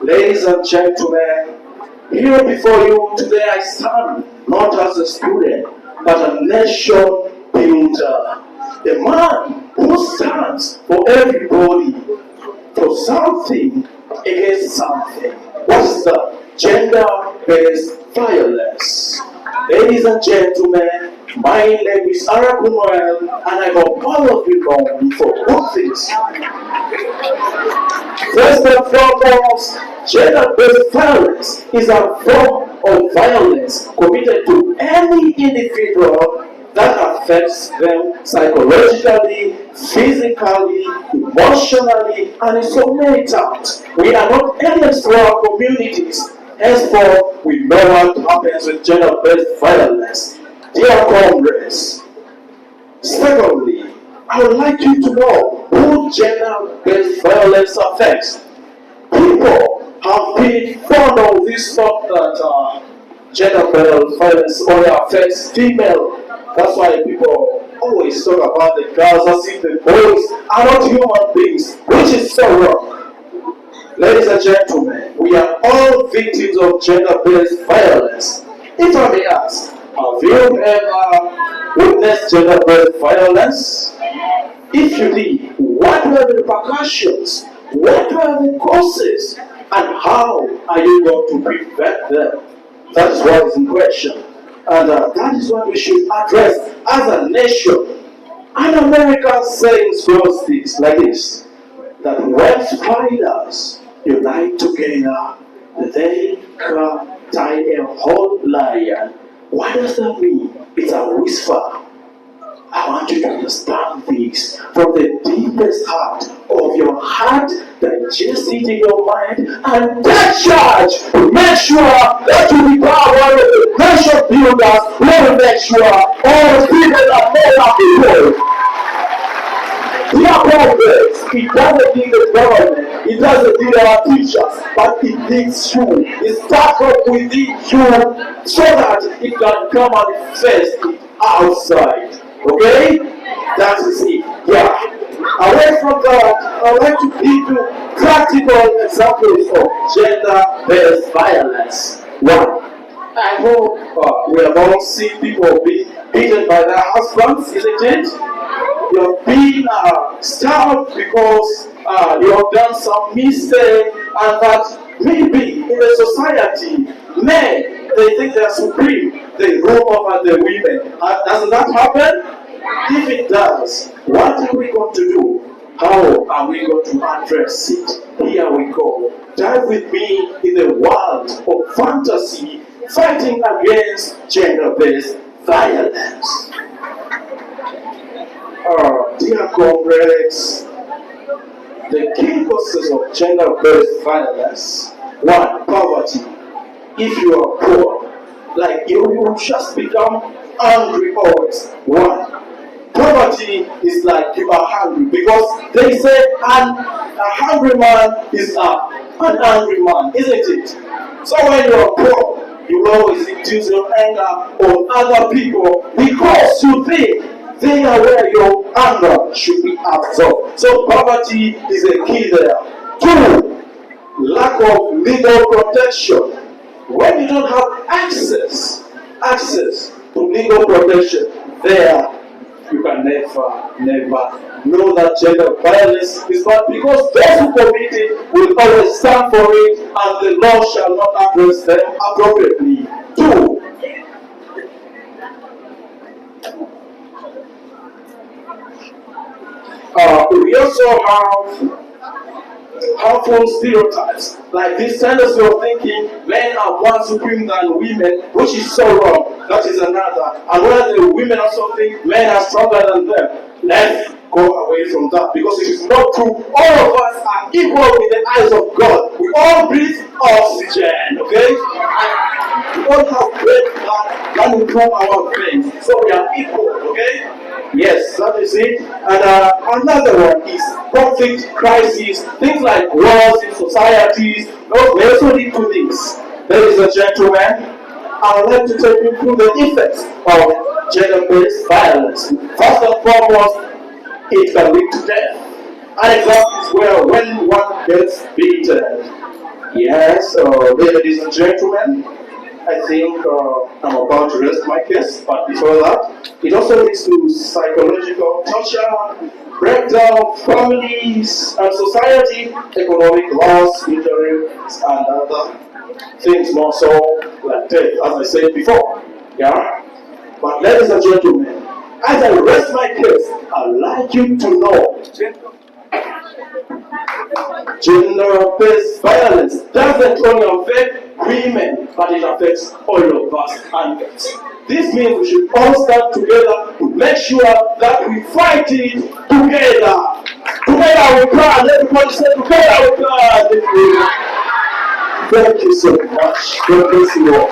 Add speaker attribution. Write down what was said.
Speaker 1: Ladies and gentlemen, here before you today I stand not as a student, but a nation builder. A man who stands for everybody, for something against something. What is that? Gender-based violence. Ladies and gentlemen, my name is Erepi, and I hope all of you know me for good things. First and foremost, gender-based violence is a form of violence committed to any individual that affects them psychologically, physically, emotionally, and in so many terms. We are not aliens to our communities. Henceforth, we know what happens with gender-based violence. Dear comrades, secondly, I would like you to know who gender-based violence affects. People have been fond of this thought that gender-based violence only affects female. That's why people always talk about the girls as if the boys are not human beings, which is so wrong. Ladies and gentlemen, we are all victims of gender-based violence. If I may ask, have you ever witnessed gender-based violence? If you did, what were the repercussions? What were the causes? And how are you going to prevent them? That is what is in question. And that is what we should address as a nation. An American saying goes this, like this, that when spiders unite together, they can tie a whole lion. What does that mean? It's a whisper. I want you to understand this from the deepest heart of your heart, digest it in your mind, and take charge to make sure that you become one of the nation builders who will make sure all the people that know are people. Dear progress, it doesn't need the government, it doesn't need our teachers, but it needs you. It starts up within you so that it can come manifest outside. Okay? That is it. Yeah. Away from that, I would like to give you practical examples of gender-based violence. One, I hope we have all seen people being beaten by their husbands, isn't it? You're being starved because you have done some mistake, and that maybe in the society, men, they think they're supreme. They rule over the women. Doesn't that happen? If it does, what are we going to do? How are we going to address it? Here we go. Dive with me in the world of fantasy, fighting against gender-based violence. Dear comrades, the key causes of gender-based violence. One, poverty. If you are poor, like you just become angry always. One, poverty is like you are hungry, because they say a hungry man is an angry man, isn't it? So when you are poor, you always induce your anger on other people because you think they are where your anger should be absorbed. So poverty is a key there. Two, lack of legal protection. When you don't have access to legal protection, there you can never know that gender violence is bad, because those who commit it will always stand for it, and the law shall not address them appropriately. Two, we also have harmful stereotypes, like this tendency of thinking men are more supreme than women, which is so wrong. That is another. And where the women also think men are stronger than them. Let's go away from that, because it is not true. All of us are equal in the eyes of God. We all breathe oxygen, okay? And we all have breath running from our veins, so we are equal, okay? Yes, that is it. And another one is conflict, crisis, things like wars in societies. No, we also need to this. Ladies and gentlemen, I would like to take you through the effects of gender-based violence. First and foremost, it can lead to death. An example is where when one gets beaten, Yes, ladies and gentlemen, I think I'm about to rest my case, but before that, it also leads to psychological torture, breakdown, families and society, economic loss, injury, and other things more so like death, as I said before. Yeah? But ladies and gentlemen, as I rest my case, I'd like you to know gender-based violence doesn't only affect women, but it affects all of us. And this means we should all stand together to make sure that we fight it together. Together we can. Everybody say together we can. Thank you so much. God bless you all.